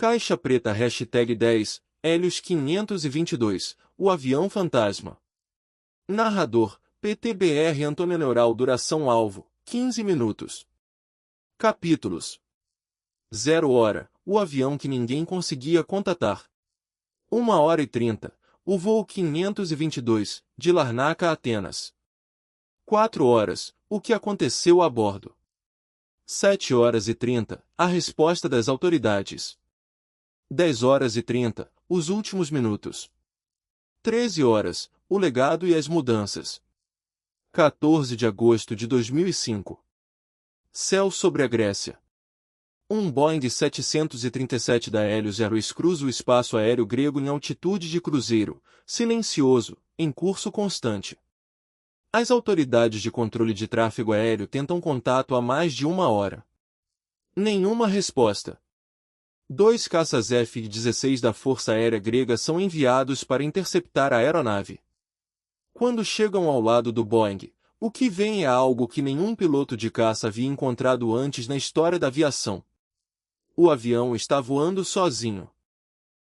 Caixa Preta #10, Hélios 522, o avião fantasma. Narrador, PTBR Antônio Neural. Duração-alvo, 15 minutos. Capítulos. 0 hora, o avião que ninguém conseguia contatar. 1h30, o voo 522, de Larnaca a Atenas. 4 horas, o que aconteceu a bordo. 7h30, a resposta das autoridades. 10h30, os últimos minutos. 13 horas, o legado e as mudanças. 14 de agosto de 2005. Céu sobre a Grécia. Um Boeing 737 da Hélios Airways cruza o espaço aéreo grego em altitude de cruzeiro, silencioso, em curso constante. As autoridades de controle de tráfego aéreo tentam contato há mais de 1 hora. Nenhuma resposta. 2 caças F-16 da Força Aérea Grega são enviados para interceptar a aeronave. Quando chegam ao lado do Boeing, o que vem é algo que nenhum piloto de caça havia encontrado antes na história da aviação. O avião está voando sozinho.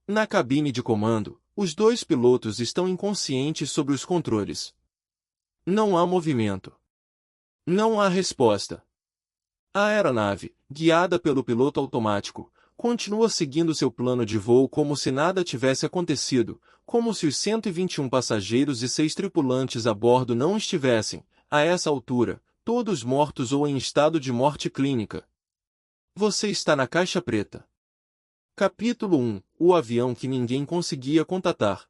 Na cabine de comando, os 2 pilotos estão inconscientes sobre os controles. Não há movimento. Não há resposta. A aeronave, guiada pelo piloto automático, continua seguindo seu plano de voo como se nada tivesse acontecido, como se os 121 passageiros e 6 tripulantes a bordo não estivessem, a essa altura, todos mortos ou em estado de morte clínica. Você está na Caixa Preta. Capítulo 1. O avião que ninguém conseguia contatar.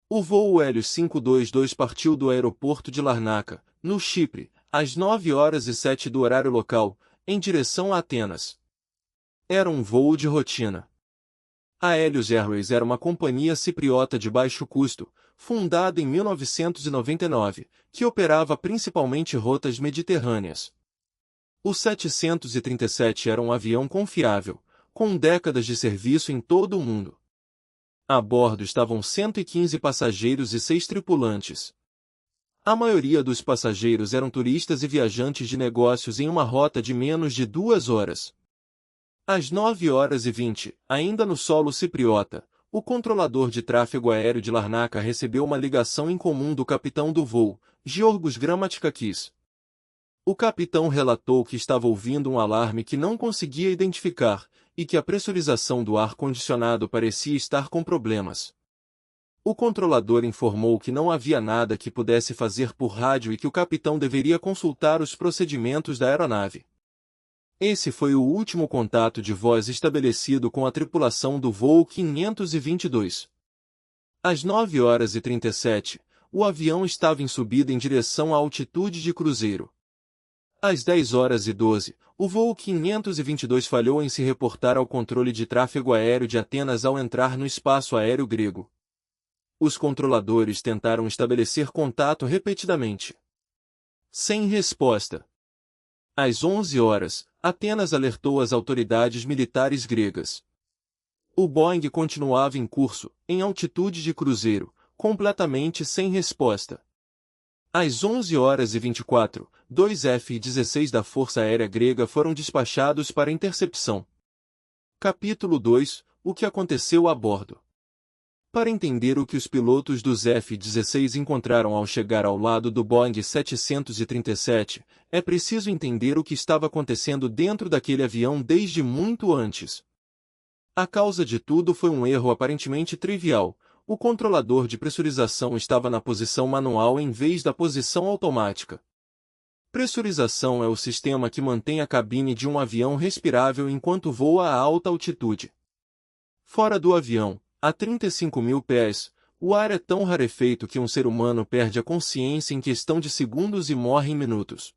O voo Hélios 522 partiu do aeroporto de Larnaca, no Chipre, às 9h07 do horário local, em direção a Atenas. Era um voo de rotina. A Hélios Airways era uma companhia cipriota de baixo custo, fundada em 1999, que operava principalmente rotas mediterrâneas. O 737 era um avião confiável, com décadas de serviço em todo o mundo. A bordo estavam 115 passageiros e 6 tripulantes. A maioria dos passageiros eram turistas e viajantes de negócios em uma rota de menos de 2 horas. Às 9h20, ainda no solo cipriota, o controlador de tráfego aéreo de Larnaca recebeu uma ligação incomum do capitão do voo, Giorgos Grammatikakis. O capitão relatou que estava ouvindo um alarme que não conseguia identificar, e que a pressurização do ar-condicionado parecia estar com problemas. O controlador informou que não havia nada que pudesse fazer por rádio e que o capitão deveria consultar os procedimentos da aeronave. Esse foi o último contato de voz estabelecido com a tripulação do voo 522. Às 9h37, o avião estava em subida em direção à altitude de cruzeiro. Às 10h12, o voo 522 falhou em se reportar ao controle de tráfego aéreo de Atenas ao entrar no espaço aéreo grego. Os controladores tentaram estabelecer contato repetidamente. Sem resposta. Às 11 horas, Atenas alertou as autoridades militares gregas. O Boeing continuava em curso, em altitude de cruzeiro, completamente sem resposta. Às 11h24, 2 F-16 da Força Aérea Grega foram despachados para intercepção. Capítulo 2. O que aconteceu a bordo. Para entender o que os pilotos dos F-16 encontraram ao chegar ao lado do Boeing 737, é preciso entender o que estava acontecendo dentro daquele avião desde muito antes. A causa de tudo foi um erro aparentemente trivial. O controlador de pressurização estava na posição manual em vez da posição automática. Pressurização é o sistema que mantém a cabine de um avião respirável enquanto voa a alta altitude. Fora do avião, a 35.000 pés, o ar é tão rarefeito que um ser humano perde a consciência em questão de segundos e morre em minutos.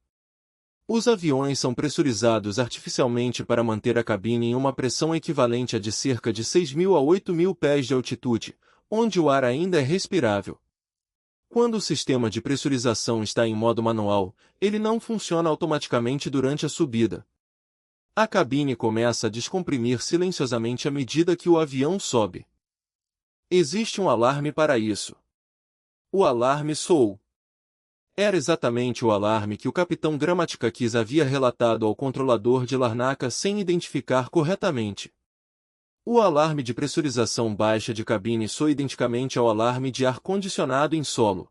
Os aviões são pressurizados artificialmente para manter a cabine em uma pressão equivalente a de cerca de 6.000 a 8.000 pés de altitude, onde o ar ainda é respirável. Quando o sistema de pressurização está em modo manual, ele não funciona automaticamente durante a subida. A cabine começa a descomprimir silenciosamente à medida que o avião sobe. Existe um alarme para isso. O alarme soou. Era exatamente o alarme que o capitão Grammatikakis havia relatado ao controlador de Larnaca sem identificar corretamente. O alarme de pressurização baixa de cabine soa identicamente ao alarme de ar-condicionado em solo.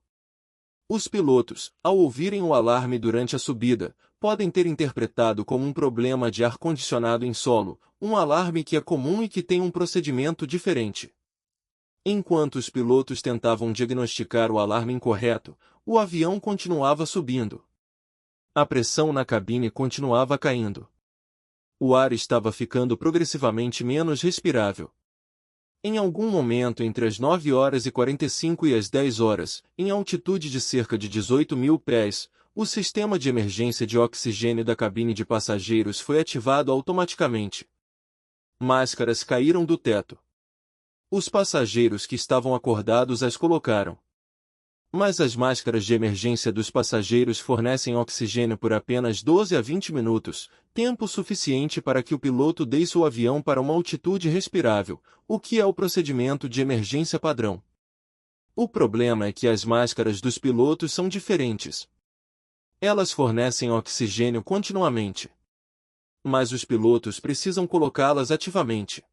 Os pilotos, ao ouvirem o alarme durante a subida, podem ter interpretado como um problema de ar-condicionado em solo, um alarme que é comum e que tem um procedimento diferente. Enquanto os pilotos tentavam diagnosticar o alarme incorreto, o avião continuava subindo. A pressão na cabine continuava caindo. O ar estava ficando progressivamente menos respirável. Em algum momento entre as 9h45 e as 10h, em altitude de cerca de 18.000 pés, o sistema de emergência de oxigênio da cabine de passageiros foi ativado automaticamente. Máscaras caíram do teto. Os passageiros que estavam acordados as colocaram. Mas as máscaras de emergência dos passageiros fornecem oxigênio por apenas 12 a 20 minutos, tempo suficiente para que o piloto deixe o avião para uma altitude respirável, o que é o procedimento de emergência padrão. O problema é que as máscaras dos pilotos são diferentes. Elas fornecem oxigênio continuamente. Mas os pilotos precisam colocá-las ativamente.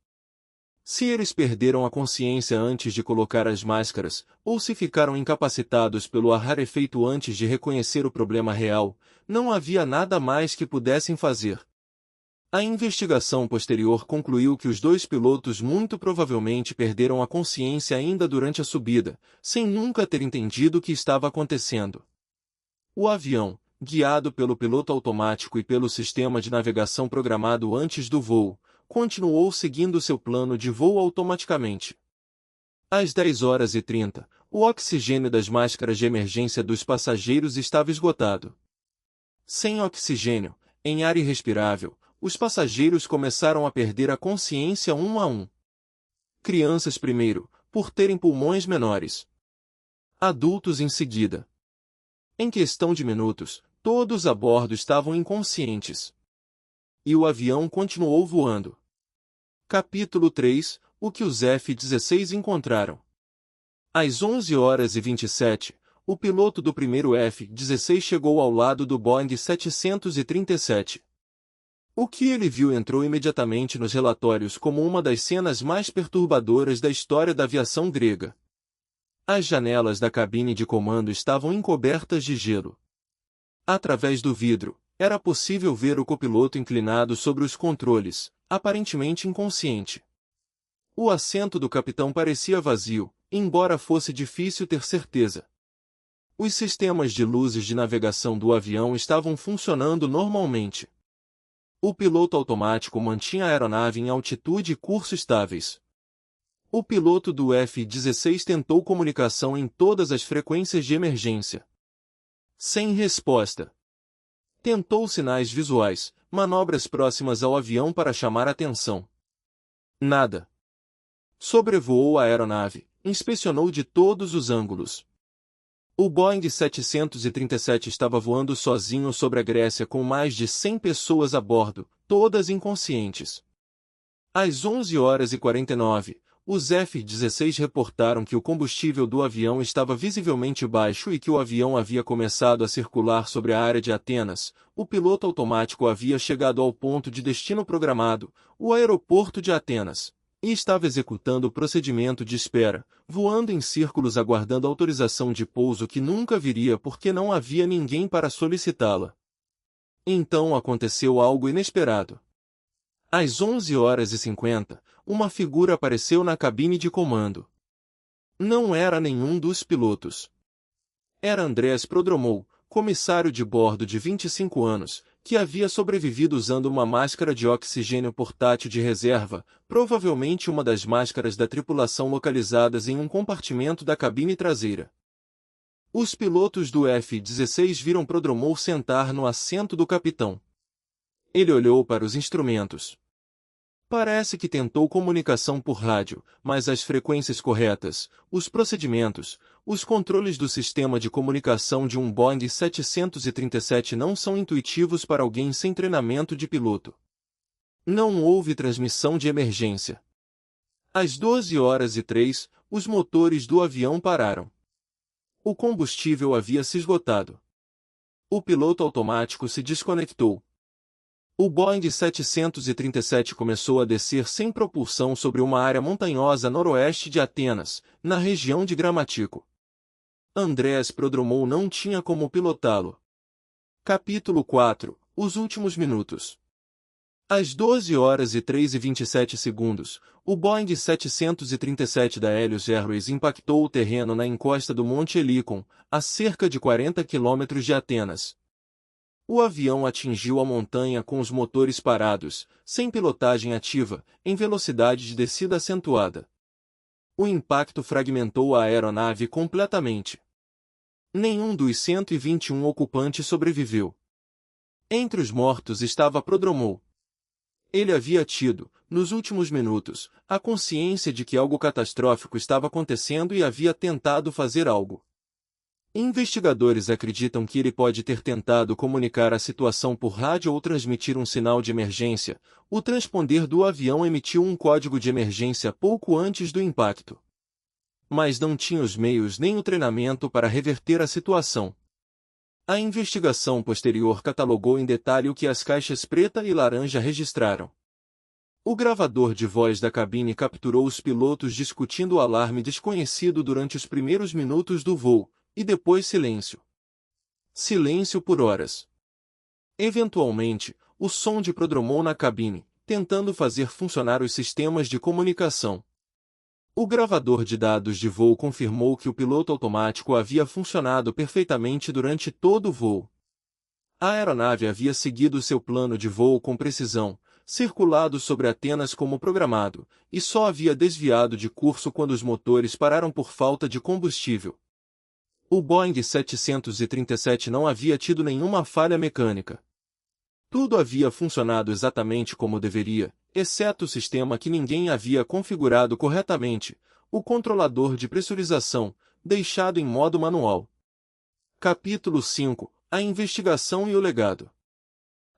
Se eles perderam a consciência antes de colocar as máscaras, ou se ficaram incapacitados pelo ar rarefeito antes de reconhecer o problema real, não havia nada mais que pudessem fazer. A investigação posterior concluiu que os dois pilotos muito provavelmente perderam a consciência ainda durante a subida, sem nunca ter entendido o que estava acontecendo. O avião, guiado pelo piloto automático e pelo sistema de navegação programado antes do voo, continuou seguindo seu plano de voo automaticamente. Às 10h30, o oxigênio das máscaras de emergência dos passageiros estava esgotado. Sem oxigênio, em ar irrespirável, os passageiros começaram a perder a consciência um a um. Crianças primeiro, por terem pulmões menores. Adultos em seguida. Em questão de minutos, todos a bordo estavam inconscientes. E o avião continuou voando. Capítulo 3 – O que os F-16 encontraram. Às 11h27, o piloto do primeiro F-16 chegou ao lado do Boeing 737. O que ele viu entrou imediatamente nos relatórios como uma das cenas mais perturbadoras da história da aviação grega. As janelas da cabine de comando estavam encobertas de gelo. Através do vidro, era possível ver o copiloto inclinado sobre os controles, aparentemente inconsciente. O assento do capitão parecia vazio, embora fosse difícil ter certeza. Os sistemas de luzes de navegação do avião estavam funcionando normalmente. O piloto automático mantinha a aeronave em altitude e curso estáveis. O piloto do F-16 tentou comunicação em todas as frequências de emergência. Sem resposta. Tentou sinais visuais, manobras próximas ao avião para chamar atenção. Nada. Sobrevoou a aeronave, inspecionou de todos os ângulos. O Boeing 737 estava voando sozinho sobre a Grécia com mais de 100 pessoas a bordo, todas inconscientes. Às 11h49, os F-16 reportaram que o combustível do avião estava visivelmente baixo e que o avião havia começado a circular sobre a área de Atenas. O piloto automático havia chegado ao ponto de destino programado, o aeroporto de Atenas, e estava executando o procedimento de espera, voando em círculos aguardando autorização de pouso que nunca viria porque não havia ninguém para solicitá-la. Então aconteceu algo inesperado. Às 11h50, uma figura apareceu na cabine de comando. Não era nenhum dos pilotos. Era Andrés Prodromou, comissário de bordo de 25 anos, que havia sobrevivido usando uma máscara de oxigênio portátil de reserva, provavelmente uma das máscaras da tripulação localizadas em um compartimento da cabine traseira. Os pilotos do F-16 viram Prodromou sentar no assento do capitão. Ele olhou para os instrumentos. Parece que tentou comunicação por rádio, mas as frequências corretas, os procedimentos, os controles do sistema de comunicação de um Boeing 737 não são intuitivos para alguém sem treinamento de piloto. Não houve transmissão de emergência. Às 12h03, os motores do avião pararam. O combustível havia se esgotado. O piloto automático se desconectou. O Boeing 737 começou a descer sem propulsão sobre uma área montanhosa noroeste de Atenas, na região de Gramático. Andrés Prodromou não tinha como pilotá-lo. Capítulo 4 – Os últimos minutos. Às 12 horas e 3 e 27 segundos, o Boeing 737 da Helios Airways impactou o terreno na encosta do Monte Helicon, a cerca de 40 quilômetros de Atenas. O avião atingiu a montanha com os motores parados, sem pilotagem ativa, em velocidade de descida acentuada. O impacto fragmentou a aeronave completamente. Nenhum dos 121 ocupantes sobreviveu. Entre os mortos estava Prodromou. Ele havia tido, nos últimos minutos, a consciência de que algo catastrófico estava acontecendo e havia tentado fazer algo. Investigadores acreditam que ele pode ter tentado comunicar a situação por rádio ou transmitir um sinal de emergência. O transponder do avião emitiu um código de emergência pouco antes do impacto. Mas não tinha os meios nem o treinamento para reverter a situação. A investigação posterior catalogou em detalhe o que as caixas preta e laranja registraram. O gravador de voz da cabine capturou os pilotos discutindo o alarme desconhecido durante os primeiros minutos do voo, e depois silêncio. Silêncio por horas. Eventualmente, o som de Prodromou na cabine, tentando fazer funcionar os sistemas de comunicação. O gravador de dados de voo confirmou que o piloto automático havia funcionado perfeitamente durante todo o voo. A aeronave havia seguido seu plano de voo com precisão, circulado sobre Atenas como programado, e só havia desviado de curso quando os motores pararam por falta de combustível. O Boeing 737 não havia tido nenhuma falha mecânica. Tudo havia funcionado exatamente como deveria, exceto o sistema que ninguém havia configurado corretamente, o controlador de pressurização, deixado em modo manual. Capítulo 5 – A investigação e o legado.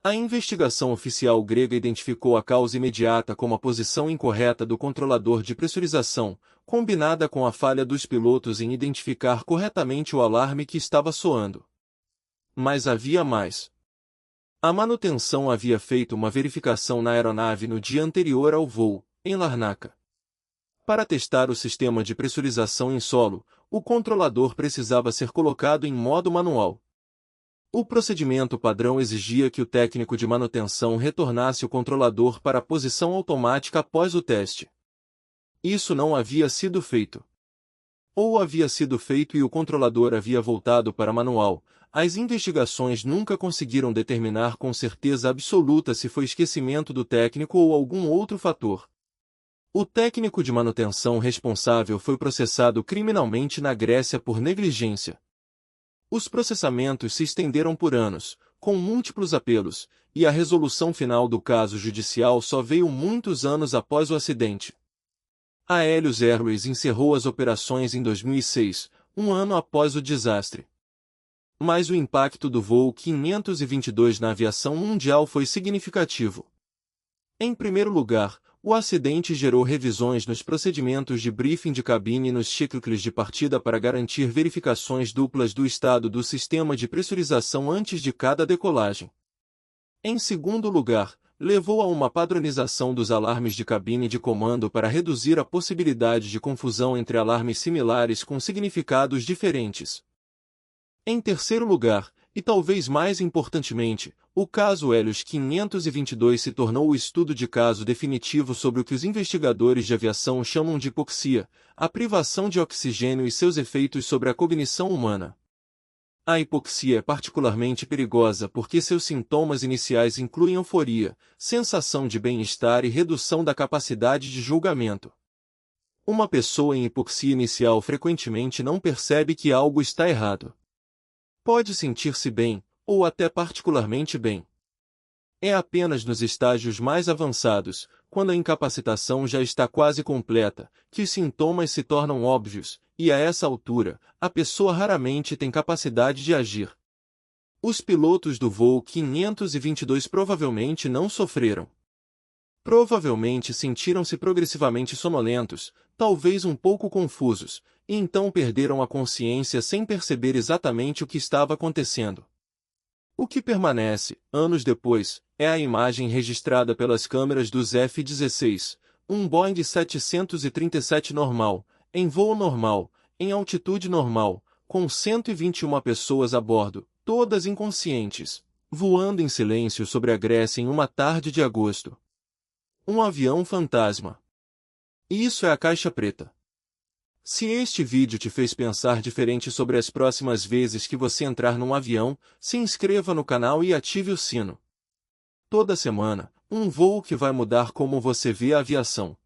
A investigação oficial grega identificou a causa imediata como a posição incorreta do controlador de pressurização, combinada com a falha dos pilotos em identificar corretamente o alarme que estava soando. Mas havia mais. A manutenção havia feito uma verificação na aeronave no dia anterior ao voo, em Larnaca. Para testar o sistema de pressurização em solo, o controlador precisava ser colocado em modo manual. O procedimento padrão exigia que o técnico de manutenção retornasse o controlador para a posição automática após o teste. Isso não havia sido feito. Ou havia sido feito e o controlador havia voltado para manual. As investigações nunca conseguiram determinar com certeza absoluta se foi esquecimento do técnico ou algum outro fator. O técnico de manutenção responsável foi processado criminalmente na Grécia por negligência. Os processamentos se estenderam por anos, com múltiplos apelos, e a resolução final do caso judicial só veio muitos anos após o acidente. A Helios Airways encerrou as operações em 2006, um ano após o desastre. Mas o impacto do voo 522 na aviação mundial foi significativo. Em primeiro lugar, o acidente gerou revisões nos procedimentos de briefing de cabine e nos checklists de partida para garantir verificações duplas do estado do sistema de pressurização antes de cada decolagem. Em segundo lugar, levou a uma padronização dos alarmes de cabine de comando para reduzir a possibilidade de confusão entre alarmes similares com significados diferentes. Em terceiro lugar, e talvez mais importantemente, o caso Helios 522 se tornou o estudo de caso definitivo sobre o que os investigadores de aviação chamam de hipoxia, a privação de oxigênio e seus efeitos sobre a cognição humana. A hipoxia é particularmente perigosa porque seus sintomas iniciais incluem euforia, sensação de bem-estar e redução da capacidade de julgamento. Uma pessoa em hipoxia inicial frequentemente não percebe que algo está errado. Pode sentir-se bem, ou até particularmente bem. É apenas nos estágios mais avançados, quando a incapacitação já está quase completa, que os sintomas se tornam óbvios, e a essa altura, a pessoa raramente tem capacidade de agir. Os pilotos do voo 522 provavelmente não sofreram. Provavelmente sentiram-se progressivamente sonolentos, talvez um pouco confusos, e então perderam a consciência sem perceber exatamente o que estava acontecendo. O que permanece, anos depois, é a imagem registrada pelas câmeras dos F-16, um Boeing 737 normal, em voo normal, em altitude normal, com 121 pessoas a bordo, todas inconscientes, voando em silêncio sobre a Grécia em uma tarde de agosto. Um avião fantasma. Isso é a caixa preta. Se este vídeo te fez pensar diferente sobre as próximas vezes que você entrar num avião, se inscreva no canal e ative o sino. Toda semana, um voo que vai mudar como você vê a aviação.